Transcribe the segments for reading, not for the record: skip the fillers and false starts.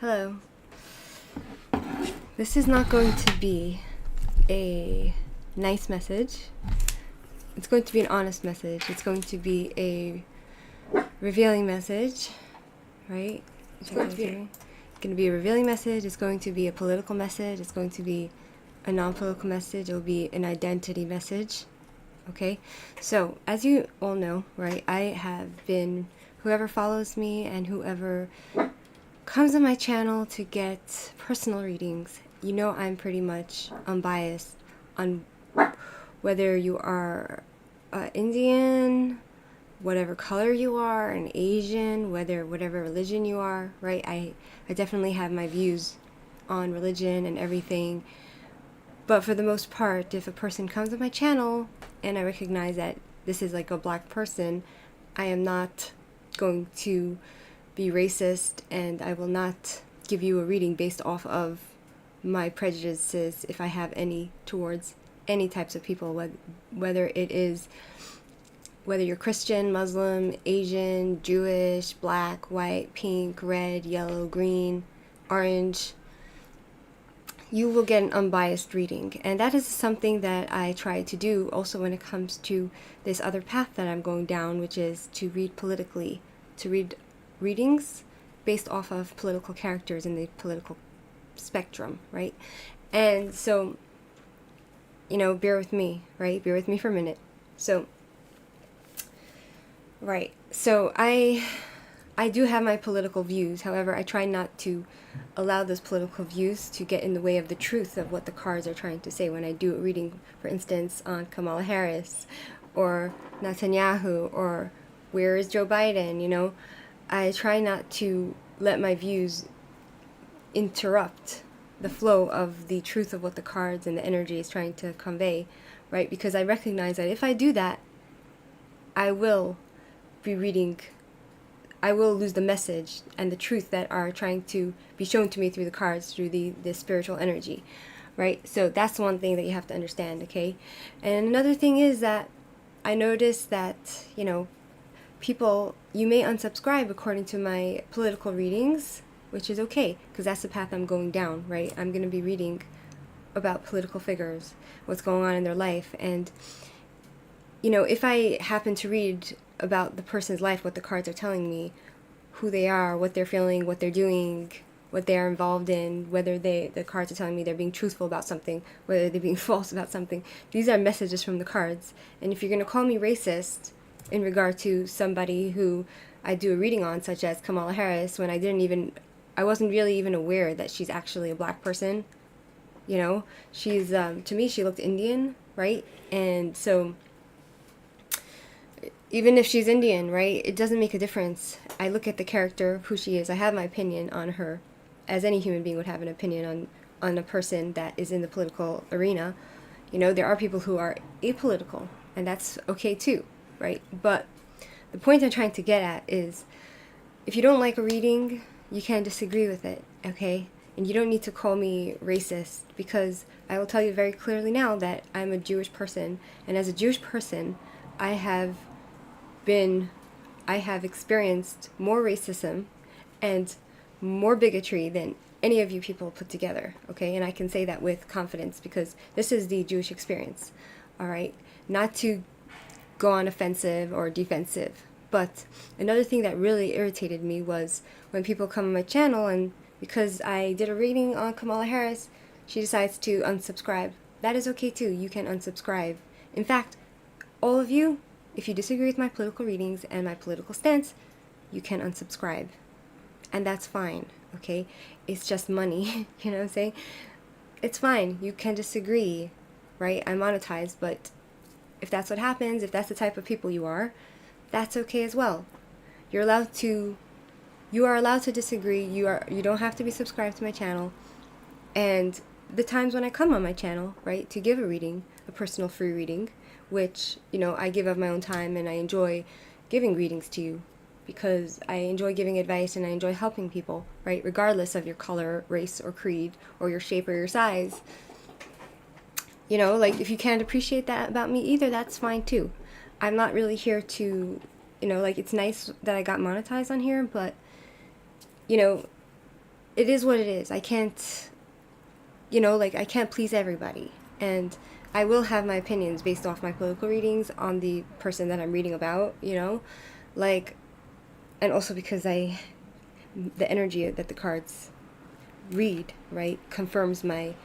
Hello. This is not going to be a nice message. It's going to be an honest message. It's going to be a revealing message, right? It's going to be a revealing message. It's going to be a political message. It's going to be a non-political message. It will be an identity message. Okay? So, as you all know, right, I have been, whoever follows me and whoever comes on my channel to get personal readings, you know I'm pretty much unbiased on whether you are Indian, whatever color you are, an Asian, whatever religion you are, right? I definitely have my views on religion and everything. But for the most part, if a person comes on my channel and I recognize that this is like a black person, I am not going to be racist, and I will not give you a reading based off of my prejudices, if I have any, towards any types of people, whether you're Christian, Muslim, Asian, Jewish, black, white, pink, red, yellow, green, orange. You will get an unbiased reading, and that is something that I try to do also when it comes to this other path that I'm going down, which is to read politically, to read readings based off of political characters in the political spectrum, right? And so, bear with me, right? Bear with me for a minute. So, right. So I do have my political views. However, I try not to allow those political views to get in the way of the truth of what the cards are trying to say when I do a reading, for instance, on Kamala Harris or Netanyahu or where is Joe Biden, I try not to let my views interrupt the flow of the truth of what the cards and the energy is trying to convey, right? Because I recognize that if I do that, I will lose the message and the truth that are trying to be shown to me through the cards, through the spiritual energy, right? So that's one thing that you have to understand, okay? And another thing is that I noticed that, people, you may unsubscribe according to my political readings, which is okay, because that's the path I'm going down, right? I'm going to be reading about political figures, what's going on in their life, and, if I happen to read about the person's life, what the cards are telling me, who they are, what they're feeling, what they're doing, what they are involved in, whether the cards are telling me they're being truthful about something, whether they're being false about something. These are messages from the cards. And if you're going to call me racist in regard to somebody who I do a reading on, such as Kamala Harris, when I wasn't really even aware that she's actually a black person, she's, to me, she looked Indian, right? And so, even if she's Indian, right, it doesn't make a difference. I look at the character of who she is. I have my opinion on her, as any human being would have an opinion on a person that is in the political arena. There are people who are apolitical, and that's okay too, right? But the point I'm trying to get at is, if you don't like a reading, you can disagree with it, okay? And you don't need to call me racist, because I will tell you very clearly now that I'm a Jewish person, and as a Jewish person, I have experienced more racism and more bigotry than any of you people put together, okay? And I can say that with confidence because this is the Jewish experience, all right? Not to go on offensive or defensive, but another thing that really irritated me was when people come on my channel and because I did a reading on Kamala Harris, she decides to unsubscribe. That is okay too. You can unsubscribe. In fact, all of you, if you disagree with my political readings and my political stance, you can unsubscribe. And that's fine, okay? It's just money, you know what I'm saying? It's fine. You can disagree, right? I monetize, but if that's what happens, if that's the type of people you are, that's okay as well. You are allowed to disagree. You don't have to be subscribed to my channel. And the times when I come on my channel, right, to give a reading, a personal free reading, which, I give of my own time and I enjoy giving readings to you because I enjoy giving advice and I enjoy helping people, right, regardless of your color, race, or creed, or your shape or your size. If you can't appreciate that about me either, that's fine too. I'm not really here to, it's nice that I got monetized on here, but, it is what it is. I can't, like, I can't please everybody. And I will have my opinions based off my political readings on the person that I'm reading about, like, and also because the energy that the cards read, right, confirms my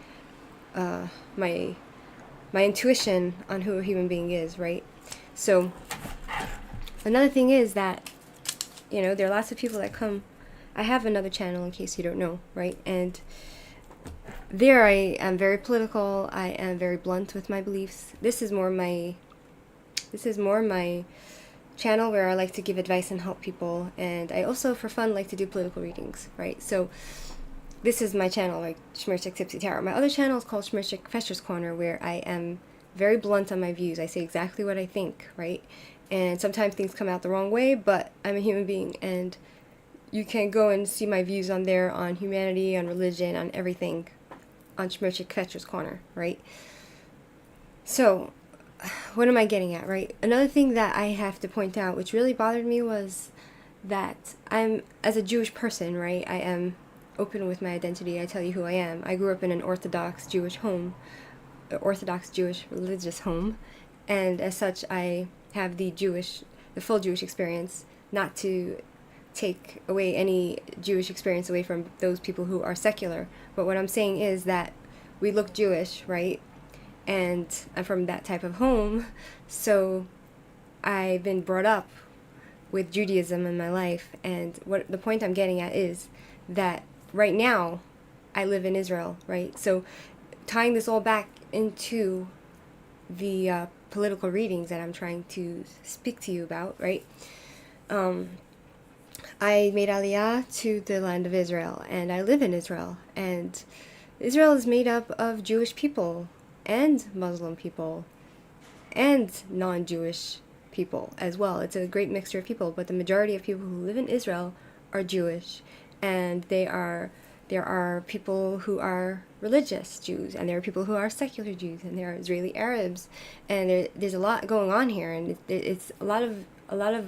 my intuition on who a human being is, right? So another thing is that, there are lots of people that come. I have another channel in case you don't know, right? And there I am very political. I am very blunt with my beliefs. This is more my channel where I like to give advice and help people, and I also for fun like to do political readings, right? So this is my channel, like Schmirchik Tipsy Tarot. My other channel is called Schmirchik Fescher's Corner, where I am very blunt on my views. I say exactly what I think, right? And sometimes things come out the wrong way, but I'm a human being, and you can go and see my views on there, on humanity, on religion, on everything, on Schmirchik Fescher's Corner, right? So, what am I getting at, right? Another thing that I have to point out, which really bothered me, was that I'm, as a Jewish person, right, I am open with my identity. I tell you who I am. I grew up in an Orthodox Jewish home, Orthodox Jewish religious home, and as such I have the full Jewish experience, not to take away any Jewish experience away from those people who are secular. But what I'm saying is that we look Jewish, right? And I'm from that type of home, so I've been brought up with Judaism in my life. And what the point I'm getting at is that right now I live in Israel, right? So tying this all back into the political readings that I'm trying to speak to you about, right? I made Aliyah to the land of Israel, and I live in Israel, and Israel is made up of Jewish people and Muslim people and non-Jewish people as well. It's a great mixture of people, but the majority of people who live in Israel are Jewish, and there are people who are religious Jews, and there are people who are secular Jews, and there are Israeli Arabs, and there's a lot going on here, and it's a lot of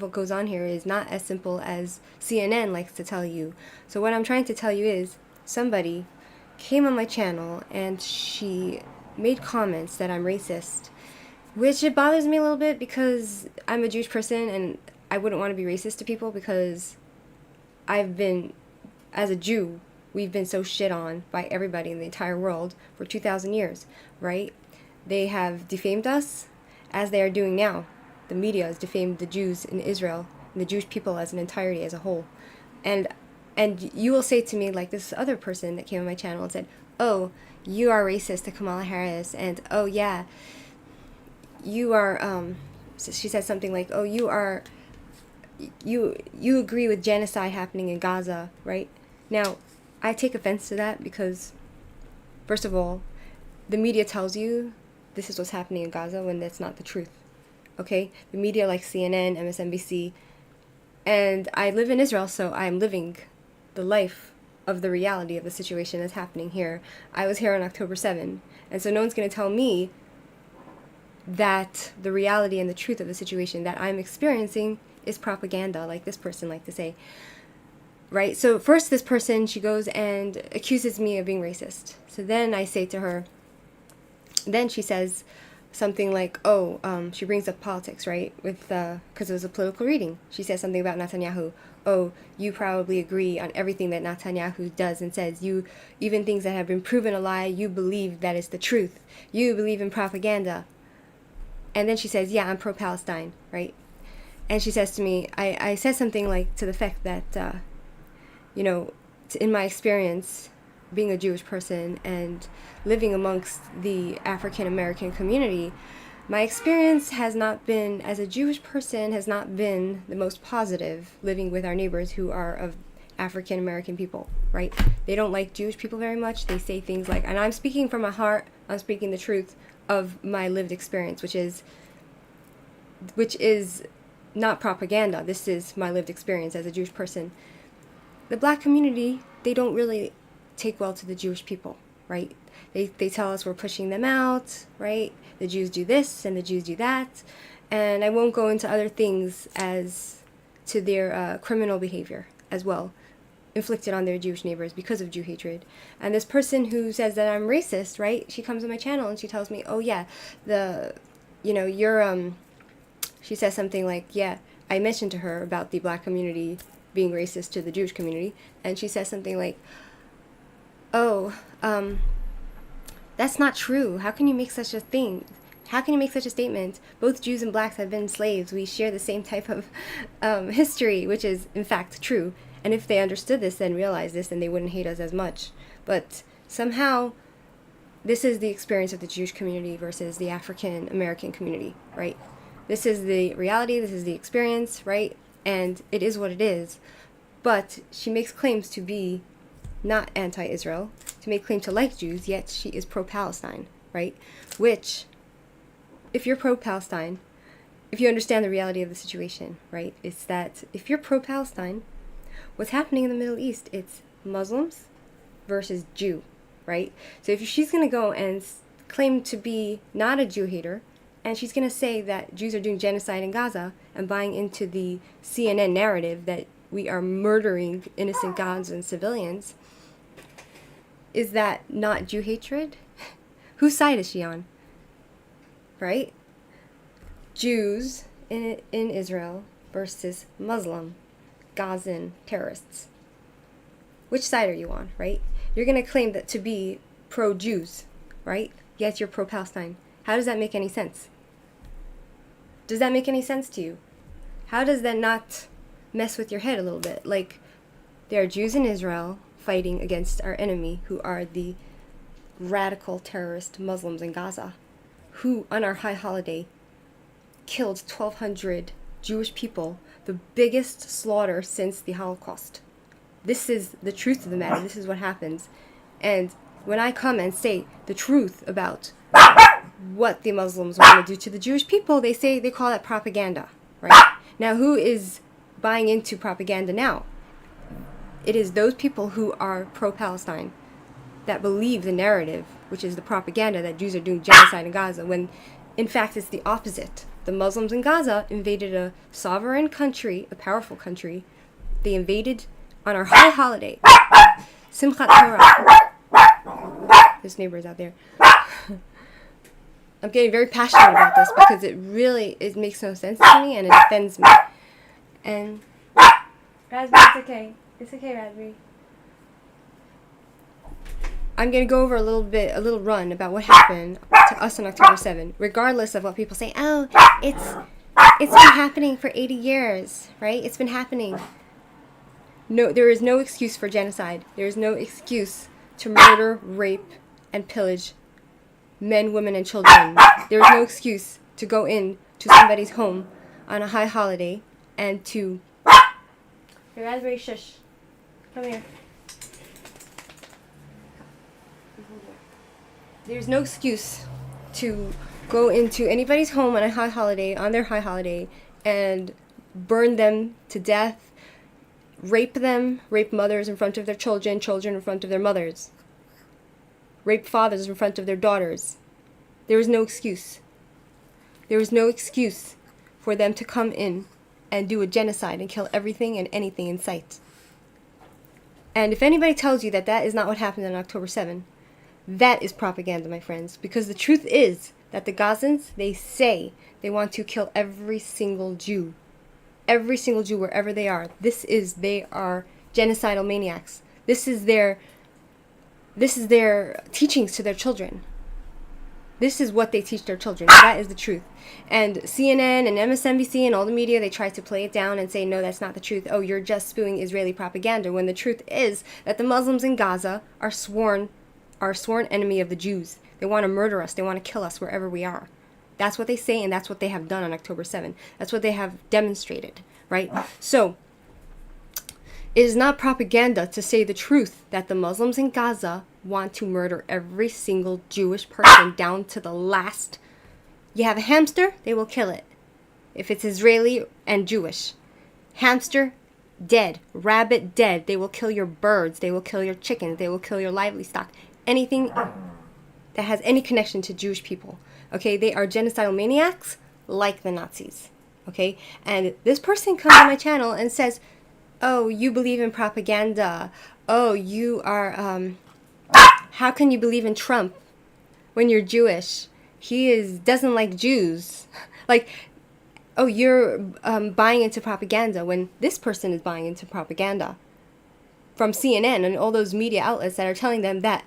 what goes on here is not as simple as CNN likes to tell you. So what I'm trying to tell you is, somebody came on my channel and she made comments that I'm racist, which it bothers me a little bit because I'm a Jewish person and I wouldn't want to be racist to people, because as a Jew, we've been so shit on by everybody in the entire world for 2,000 years, right? They have defamed us, as they are doing now. The media has defamed the Jews in Israel and the Jewish people as an entirety, as a whole. And you will say to me, like this other person that came on my channel and said, oh, you are racist to Kamala Harris, and oh yeah, you are, so she said something like, oh, you agree with genocide happening in Gaza, right? Now, I take offense to that because, first of all, the media tells you this is what's happening in Gaza when that's not the truth, okay? The media like CNN, MSNBC, and I live in Israel, so I'm living the life of the reality of the situation that's happening here. I was here on October 7, and so no one's going to tell me that the reality and the truth of the situation that I'm experiencing is propaganda, like this person liked to say. Right? So first this person, she goes and accuses me of being racist. So then I say to her, then she says something like, oh, she brings up politics, right? With, because it was a political reading. She says something about Netanyahu. Oh, you probably agree on everything that Netanyahu does and says. You, even things that have been proven a lie, you believe that it's the truth. You believe in propaganda. And then she says, yeah, I'm pro-Palestine, right? And she says to me, I said something like to the effect that, in my experience, being a Jewish person and living amongst the African American community, my experience has not been, as a Jewish person, has not been the most positive living with our neighbors who are of African American people, right? They don't like Jewish people very much. They say things like, and I'm speaking from my heart, I'm speaking the truth of my lived experience, which is not propaganda. This is my lived experience as a Jewish person. The black community, they don't really take well to the Jewish people, right? They tell us we're pushing them out, right? The Jews do this and the Jews do that. And I won't go into other things as to their criminal behavior as well. inflicted on their Jewish neighbors because of Jew hatred. And this person who says that I'm racist, right? She comes on my channel and she tells me, oh yeah, she says something like, yeah, I mentioned to her about the black community being racist to the Jewish community, and she says something like, oh, that's not true. How can you make such a thing? How can you make such a statement? Both Jews and blacks have been slaves. We share the same type of history, which is, in fact, true. And if they understood this and realized this, then they wouldn't hate us as much. But somehow, this is the experience of the Jewish community versus the African American community, right? This is the reality, this is the experience, right? And it is what it is. But she makes claims to be not anti-Israel, to make claim to like Jews, yet she is pro-Palestine, right? Which, if you're pro-Palestine, if you understand the reality of the situation, right, it's that if you're pro-Palestine, what's happening in the Middle East, it's Muslims versus Jew, right? So if she's going to go and claim to be not a Jew hater, and she's going to say that Jews are doing genocide in Gaza and buying into the CNN narrative that we are murdering innocent Gazan civilians, is that not Jew hatred? Whose side is she on? Right? Jews in Israel versus Muslim Gazan terrorists. Which side are you on, right? You're going to claim that to be pro-Jews, right? Yet you're pro-Palestine. How does that make any sense? Does that make any sense to you? How does that not mess with your head a little bit? Like, there are Jews in Israel fighting against our enemy, who are the radical terrorist Muslims in Gaza, who, on our high holiday, killed 1,200 Jewish people, the biggest slaughter since the Holocaust. This is the truth of the matter. This is what happens. And when I come and say the truth about what the Muslims want to do to the Jewish people, they call that propaganda, right? Now, who is buying into propaganda now? It is those people who are pro-Palestine that believe the narrative, which is the propaganda that Jews are doing genocide in Gaza, when in fact it's the opposite. The Muslims in Gaza invaded a sovereign country, a powerful country. They invaded on our high holiday, Simchat Torah. This neighbor is out there. I'm getting very passionate about this because it makes no sense to me and it offends me. And Raspberry, it's okay. It's okay, Raspberry. I'm going to go over a little run about what happened to us on October 7th, regardless of what people say. Oh, it's been happening for 80 years, right? It's been happening. No, there is no excuse for genocide. There is no excuse to murder, rape, and pillage men, women, and children. There is no excuse to go in to somebody's home on a high holiday and to... Hey, Raspberry, shush. Come here. There's no excuse to go into anybody's home on a high holiday, on their high holiday, and burn them to death, rape them, rape mothers in front of their children, children in front of their mothers, rape fathers in front of their daughters. There is no excuse. There is no excuse for them to come in and do a genocide and kill everything and anything in sight. And if anybody tells you that that is not what happened on October 7th, that is propaganda, my friends. Because the truth is that the Gazans, they say they want to kill every single Jew. Every single Jew, wherever they are. They are genocidal maniacs. This is their teachings to their children. This is what they teach their children. That is the truth. And CNN and MSNBC and all the media, they try to play it down and say, no, that's not the truth. Oh, you're just spewing Israeli propaganda. When the truth is that the Muslims in Gaza are sworn enemy of the Jews. They want to murder us. They want to kill us wherever we are. That's what they say, and that's what they have done on October 7th. That's what they have demonstrated, right? So, it is not propaganda to say the truth that the Muslims in Gaza want to murder every single Jewish person down to the last. You have a hamster, they will kill it. If it's Israeli and Jewish. Hamster, dead. Rabbit, dead. They will kill your birds. They will kill your chickens. They will kill your livestock. Anything that has any connection to Jewish people. Okay, they are genocidal maniacs like the Nazis. Okay, and this person comes on my channel and says, Oh, you believe in propaganda. Oh, you are, how can you believe in Trump when you're Jewish? Doesn't like Jews. Like, oh, you're buying into propaganda when this person is buying into propaganda from CNN and all those media outlets that are telling them that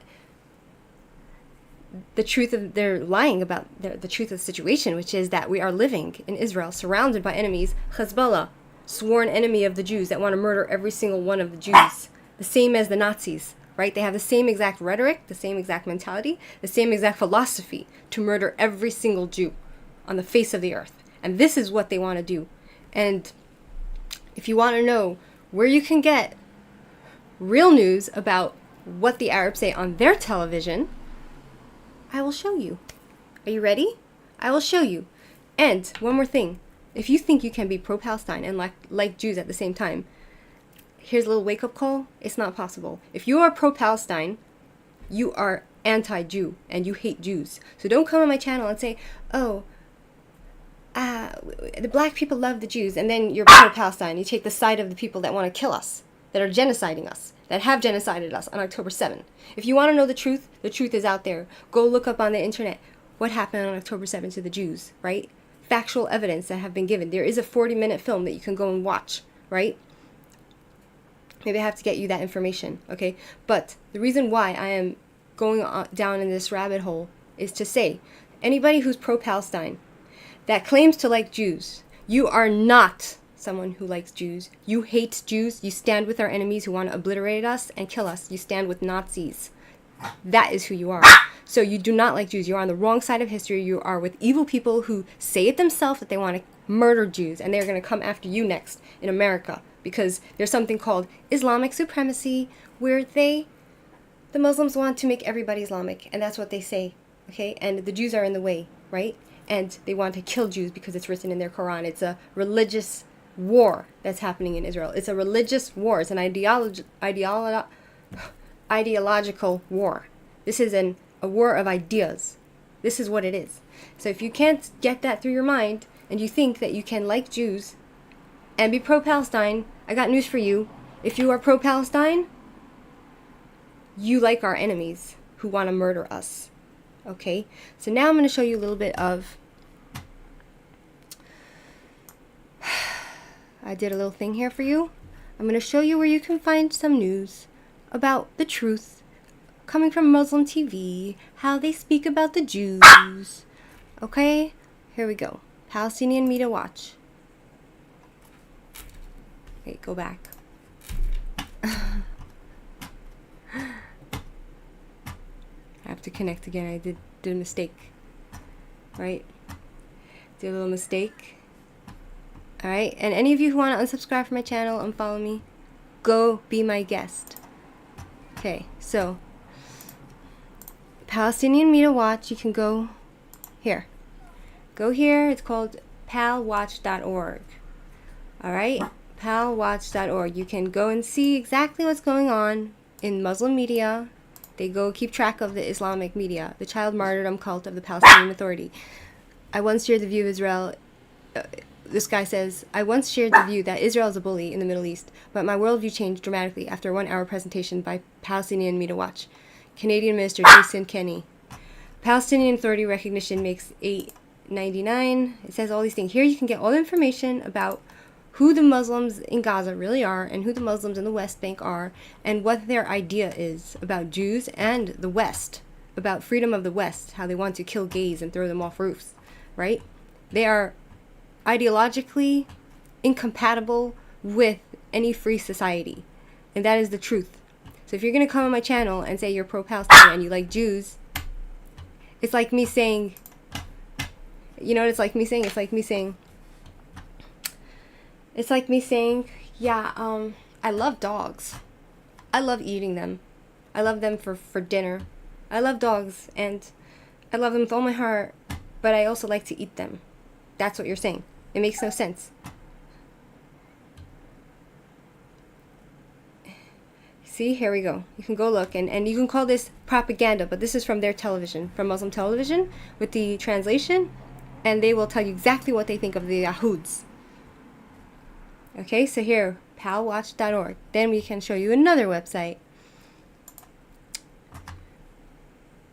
they're lying about the truth of the situation, which is that we are living in Israel surrounded by enemies. Hezbollah, sworn enemy of the Jews that want to murder every single one of the Jews, the same as the Nazis, right? They have the same exact rhetoric, the same exact mentality, the same exact philosophy to murder every single Jew on the face of the earth. And this is what they want to do. And if you want to know where you can get real news about what the Arabs say on their television, I will show you. Are you ready? I will show you. And one more thing. If you think you can be pro-Palestine and like Jews at the same time, here's a little wake-up call. It's not possible. If you are pro-Palestine, you are anti-Jew and you hate Jews. So don't come on my channel and say, oh, the black people love the Jews, and then you're pro-Palestine. You take the side of the people that want to kill us, that are genociding us, that have genocided us on October 7th. If you want to know the truth is out there. Go look up on the internet what happened on October 7th to the Jews, right? Factual evidence that have been given. There is a 40-minute film that you can go and watch, right? Maybe I have to get you that information, okay? But the reason why I am going down in this rabbit hole is to say, anybody who's pro-Palestine that claims to like Jews, you are not someone who likes Jews. You hate Jews. You stand with our enemies who want to obliterate us and kill us. You stand with Nazis. That is who you are. So you do not like Jews. You're on the wrong side of history. You are with evil people who say it themselves that they want to murder Jews, and they're going to come after you next in America because there's something called Islamic supremacy where the Muslims want to make everybody Islamic, and that's what they say, okay? And the Jews are in the way, right? And they want to kill Jews because it's written in their Quran. It's a religious war that's happening in Israel. It's a religious war. It's an ideological war. This is a war of ideas. This is what it is. So if you can't get that through your mind and you think that you can like Jews and be pro-Palestine, I got news for you. If you are pro-Palestine, you like our enemies who want to murder us. Okay? So now I'm going to show you a little bit of... I did a little thing here for you. I'm going to show you where you can find some news about the truth coming from Muslim TV, how they speak about the Jews. Okay? Here we go. Palestinian Media Watch. Wait, go back. I have to connect again. I did a mistake. Right? Did a little mistake. Alright? And any of you who want to unsubscribe from my channel, unfollow me, go be my guest. Okay, so Palestinian Media Watch, you can go here. Go here. It's called palwatch.org. Alright? palwatch.org. You can go and see exactly what's going on in Muslim media. They go keep track of the Islamic media, the child martyrdom cult of the Palestinian Authority. I once shared the view of Israel. This guy says, I once shared the view that Israel is a bully in the Middle East, but my worldview changed dramatically after a 1-hour presentation by Palestinian Media Watch. Canadian Minister Jason Kenney. Palestinian Authority recognition makes $8.99. It says all these things. Here you can get all the information about who the Muslims in Gaza really are and who the Muslims in the West Bank are and what their idea is about Jews and the West, about freedom of the West, how they want to kill gays and throw them off roofs, right? They are ideologically incompatible with any free society, and that is the truth. So if you're going to come on my channel and say you're pro-Palestine and you like Jews, it's like me saying, you know what it's like me saying? It's like me saying, yeah, I love dogs. I love eating them. I love them for dinner. I love dogs, and I love them with all my heart, but I also like to eat them. That's what you're saying. It makes no sense. See, here we go. You can go look, and you can call this propaganda, but this is from their television, from Muslim television, with the translation, and they will tell you exactly what they think of the Yahuds. Okay, so here, palwatch.org. Then we can show you another website.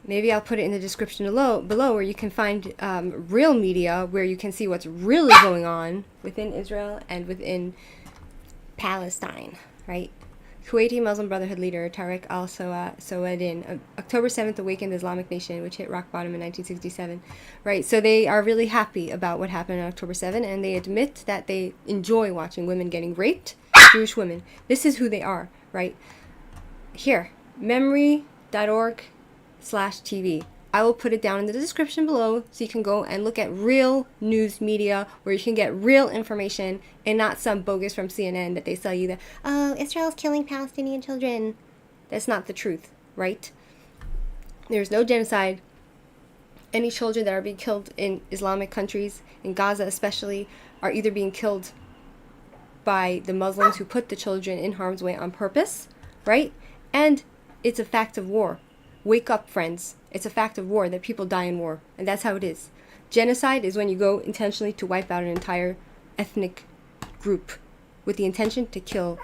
Maybe I'll put it in the description below where you can find real media, where you can see what's really going on within Israel and within Palestine, right? Kuwaiti Muslim Brotherhood leader Tariq al-Sawadin, October 7th awakened the Islamic Nation, which hit rock bottom in 1967, right? So they are really happy about what happened on October 7th, and they admit that they enjoy watching women getting raped, Jewish women. This is who they are, right? Here, memory.org/TV. I will put it down in the description below so you can go and look at real news media where you can get real information and not some bogus from CNN that they sell you that, oh, Israel's killing Palestinian children. That's not the truth, right? There's no genocide. Any children that are being killed in Islamic countries, in Gaza especially, are either being killed by the Muslims who put the children in harm's way on purpose, right? And it's a fact of war. Wake up, friends. It's a fact of war that people die in war. And that's how it is. Genocide is when you go intentionally to wipe out an entire ethnic group with the intention to kill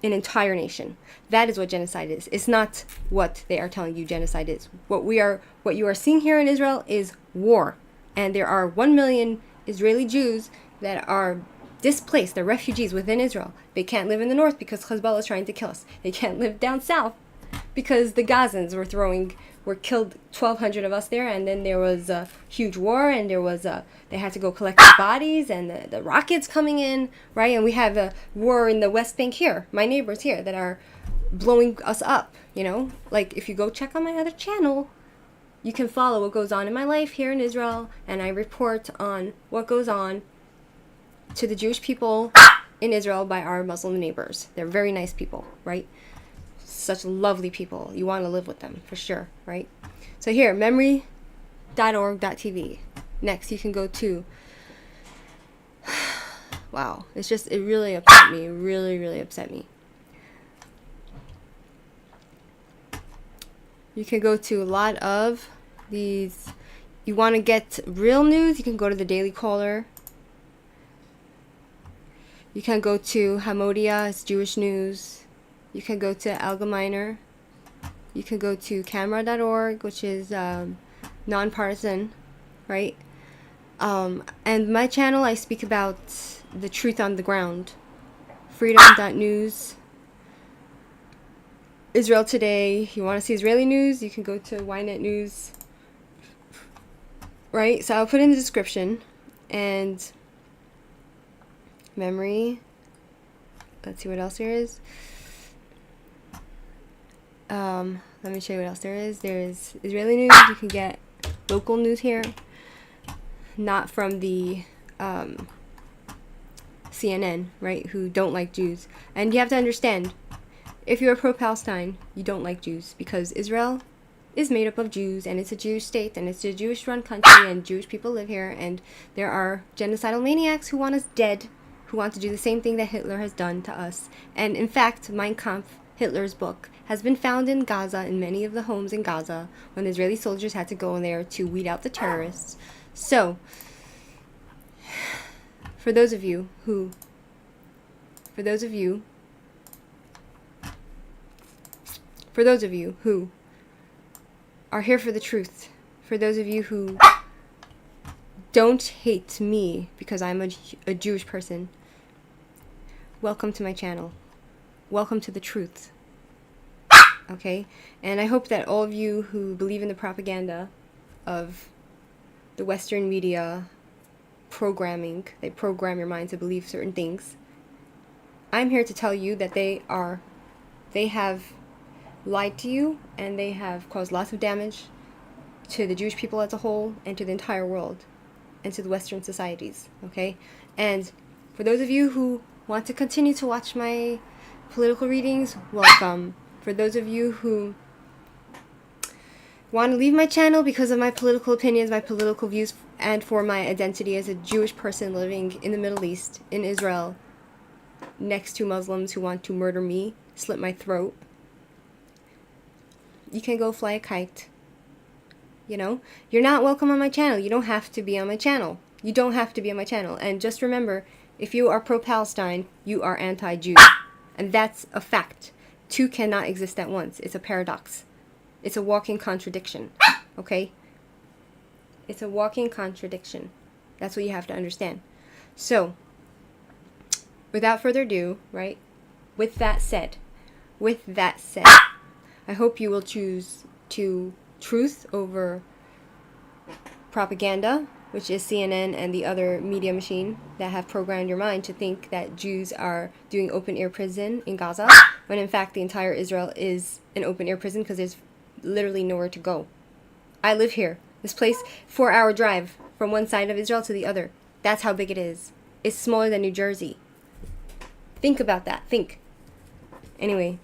an entire nation. That is what genocide is. It's not what they are telling you genocide is. What you are seeing here in Israel is war. And there are 1 million Israeli Jews that are displaced. They're refugees within Israel. They can't live in the north because Hezbollah is trying to kill us. They can't live down south because the Gazans were killed 1,200 of us there, and then there was a huge war, and they had to go collect the bodies, and the rockets coming in, right? And we have a war in the West Bank here, my neighbors here, that are blowing us up, you know? Like, if you go check on my other channel, you can follow what goes on in my life here in Israel, and I report on what goes on to the Jewish people in Israel by our Muslim neighbors. They're very nice people, right? Such lovely people. You want to live with them for sure, right? So here, memory.org.tv. Next, you can go to, wow, it really upset me. Really, really upset me. You can go to a lot of these. You want to get real news, you can go to the Daily Caller. You can go to Hamodia, it's Jewish news. You can go to Allgemeiner. You can go to camera.org, which is nonpartisan, right? And my channel, I speak about the truth on the ground. Freedom.news. Israel Today. You want to see Israeli news? You can go to Ynet News. Right? So I'll put in the description. And memory. Let's see what else there is. Let me show you what else there is. There's Israeli news. You can get local news here, not from the CNN, right, who don't like Jews. And you have to understand, if you're pro-Palestine, you don't like Jews, because Israel is made up of Jews, and it's a Jewish state, and it's a Jewish-run country, and Jewish people live here, and there are genocidal maniacs who want us dead, who want to do the same thing that Hitler has done to us. And in fact, Mein Kampf, Hitler's book, has been found in Gaza, in many of the homes in Gaza, when the Israeli soldiers had to go in there to weed out the terrorists. So, for those of you who are here for the truth, for those of you who don't hate me because I'm a Jewish person, welcome to my channel. Welcome to the truth. Okay? And I hope that all of you who believe in the propaganda of the Western media programming, they program your mind to believe certain things. I'm here to tell you that they have lied to you, and they have caused lots of damage to the Jewish people as a whole, and to the entire world, and to the Western societies. Okay? And for those of you who want to continue to watch my political readings, welcome. For those of you who want to leave my channel because of my political opinions, my political views, and for my identity as a Jewish person living in the Middle East, in Israel, next to Muslims who want to murder me, slit my throat, you can go fly a kite. You know? You're not welcome on my channel. You don't have to be on my channel. You don't have to be on my channel. And just remember, If you are pro-Palestine, you are anti-Jew. And that's a fact. Two cannot exist at once. It's a paradox. It's a walking contradiction. Okay? It's a walking contradiction. That's what you have to understand. So, without further ado, right? With that said, I hope you will choose truth over propaganda, which is CNN and the other media machine that have programmed your mind to think that Jews are doing open-air prison in Gaza, when in fact the entire Israel is an open-air prison because there's literally nowhere to go. I live here. This place, 4-hour drive from one side of Israel to the other. That's how big it is. It's smaller than New Jersey. Think about that. Think. Anyway,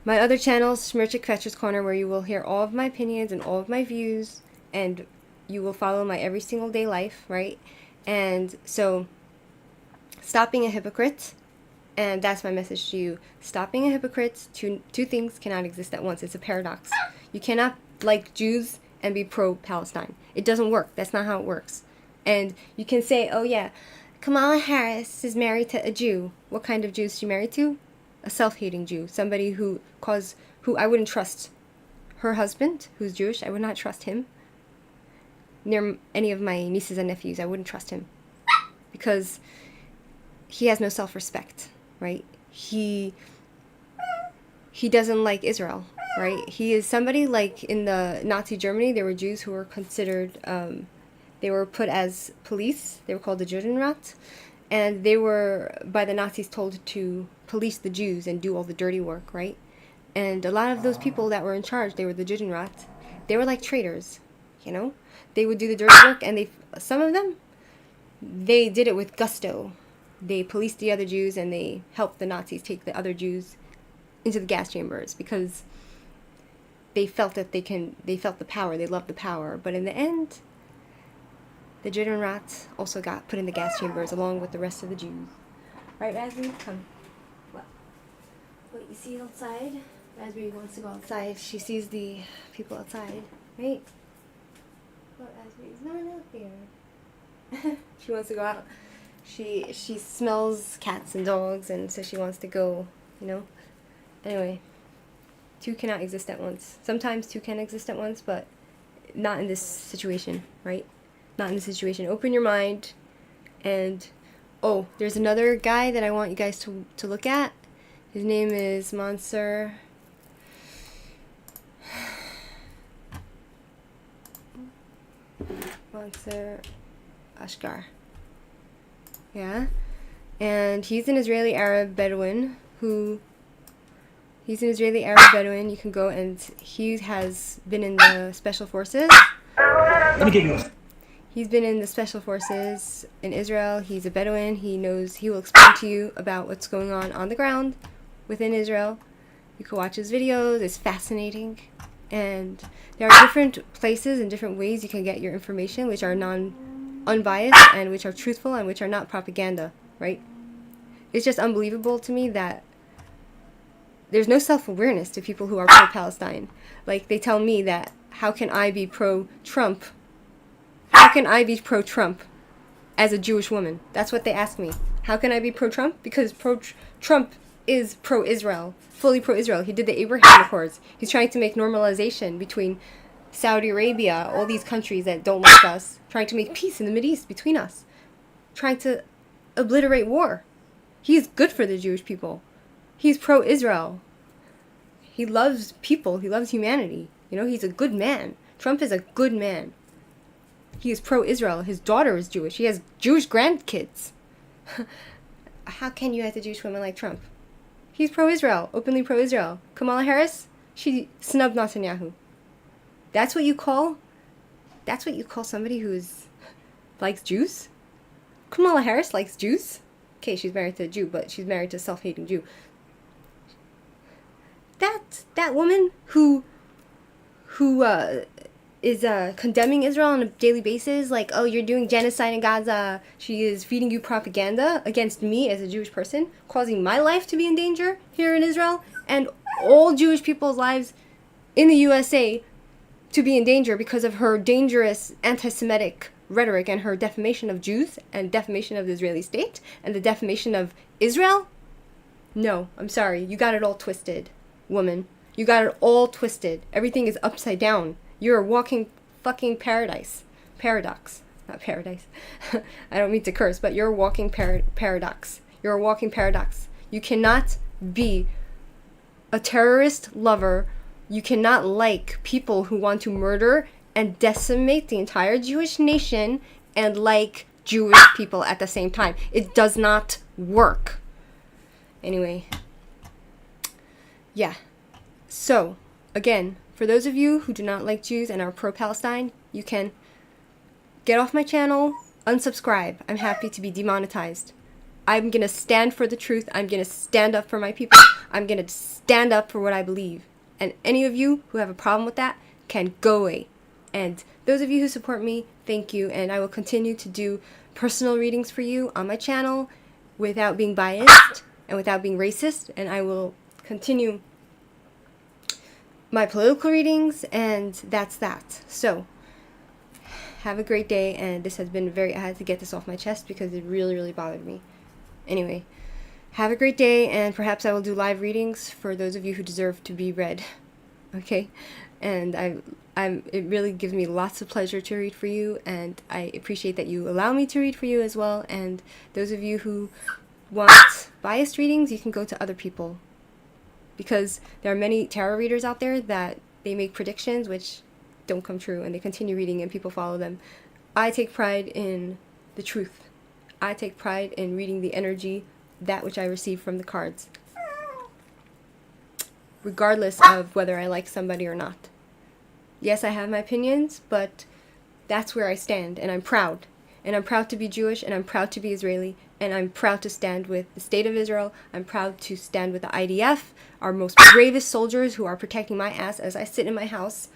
my other channel, Smirchik Fetcher's Corner, where you will hear all of my opinions and all of my views, and you will follow my every single day life, right? And so, stop being a hypocrite, and that's my message to you. Stop being a hypocrite. Two things cannot exist at once. It's a paradox. You cannot like Jews and be pro-Palestine. It doesn't work. That's not how it works. And you can say, oh yeah, Kamala Harris is married to a Jew. What kind of Jew is she married to? A self-hating Jew. Somebody who I wouldn't trust. Her husband, who's Jewish, I would not trust him. Near any of my nieces and nephews, I wouldn't trust him. Because he has no self-respect, right? He doesn't like Israel, right? He is somebody like in the Nazi Germany, there were Jews who were considered, they were put as police. They were called the Judenrat. And they were, by the Nazis, told to police the Jews and do all the dirty work, right? And a lot of those people that were in charge, they were the Judenrat. They were like traitors, you know? They would do the dirty work, and some of them, they did it with gusto. They policed the other Jews, and they helped the Nazis take the other Jews into the gas chambers because they felt that they felt the power, they loved the power. But in the end, the Judenrat also got put in the gas chambers along with the rest of the Jews. Right, Raspberry? Come. What you see outside? Raspberry wants to go outside. She sees the people outside, right? What, Raspberry's not out there. She wants to go out. She smells cats and dogs, and so she wants to go, you know? Anyway, two cannot exist at once. Sometimes two can exist at once, but not in this situation, right? Not in this situation. Open your mind. And oh, there's another guy that I want you guys to look at. His name is Mansour Ashgar. Yeah. And he's an Israeli Arab Bedouin He's an Israeli Arab Bedouin. You can go, and he has been in the special forces. Let me get you. He's been in the special forces in Israel. He's a Bedouin. He will explain to you about what's going on the ground within Israel. You can watch his videos. It's fascinating. And there are different places and different ways you can get your information, which are unbiased and which are truthful and which are not propaganda, right? It's just unbelievable to me that there's no self-awareness to people who are pro-Palestine. Like, they tell me that, how can I be pro-Trump? How can I be pro-Trump as a Jewish woman? That's what they ask me. How can I be pro-Trump? Because Trump is pro-Israel, fully pro-Israel. He did the Abraham Accords. He's trying to make normalization between Saudi Arabia, all these countries that don't like us, trying to make peace in the Mideast between us, trying to obliterate war. He's good for the Jewish people. He's pro-Israel. He loves people. He loves humanity. You know, he's a good man. Trump is a good man. He is pro-Israel. His daughter is Jewish. He has Jewish grandkids. How can you, as a Jewish woman, like Trump? He's pro-Israel, openly pro-Israel. Kamala Harris, she snubbed Netanyahu. That's what you call somebody who likes Jews? Kamala Harris likes Jews? Okay, she's married to a Jew, but she's married to a self-hating Jew. That woman who is condemning Israel on a daily basis, like, oh, you're doing genocide in Gaza. She is feeding you propaganda against me as a Jewish person, causing my life to be in danger here in Israel, and all Jewish people's lives in the USA to be in danger because of her dangerous anti-Semitic rhetoric and her defamation of Jews and defamation of the Israeli state and the defamation of Israel, no, I'm sorry. You got it all twisted, woman. You got it all twisted. Everything is upside down. You're a walking fucking paradise. Paradox. Not paradise. I don't mean to curse, but you're a walking paradox. You're a walking paradox. You cannot be a terrorist lover. You cannot like people who want to murder and decimate the entire Jewish nation and like Jewish people at the same time. It does not work. Anyway. Yeah. So, again, for those of you who do not like Jews and are pro-Palestine, you can get off my channel, unsubscribe. I'm happy to be demonetized. I'm going to stand for the truth. I'm going to stand up for my people. I'm going to stand up for what I believe. And any of you who have a problem with that can go away. And those of you who support me, thank you. And I will continue to do personal readings for you on my channel without being biased and without being racist. And I will continue my political readings, and that's that. So, have a great day. And this has been I had to get this off my chest because it really, really bothered me. Anyway, have a great day, and perhaps I will do live readings for those of you who deserve to be read. Okay? And it really gives me lots of pleasure to read for you, and I appreciate that you allow me to read for you as well. And those of you who want biased readings, you can go to other people. Because there are many tarot readers out there that they make predictions which don't come true, and they continue reading and people follow them. I take pride in the truth. I take pride in reading the energy, that which I receive from the cards, regardless of whether I like somebody or not. Yes, I have my opinions, but that's where I stand, and I'm proud. And I'm proud to be Jewish, and I'm proud to be Israeli, and I'm proud to stand with the state of Israel. I'm proud to stand with the IDF, our most bravest soldiers who are protecting my ass as I sit in my house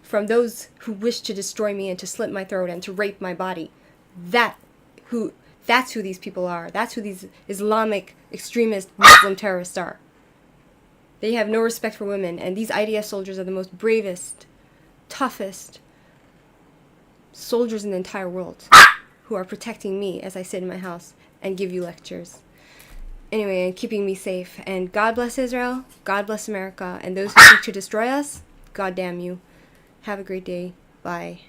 from those who wish to destroy me and to slit my throat and to rape my body. That's who these people are. That's who these Islamic extremist Muslim terrorists are. They have no respect for women, and these IDF soldiers are the most bravest, toughest soldiers in the entire world who are protecting me as I sit in my house and give you lectures. Anyway, and keeping me safe. And God bless Israel, God bless America, and those who seek to destroy us, God damn you. Have a great day. Bye.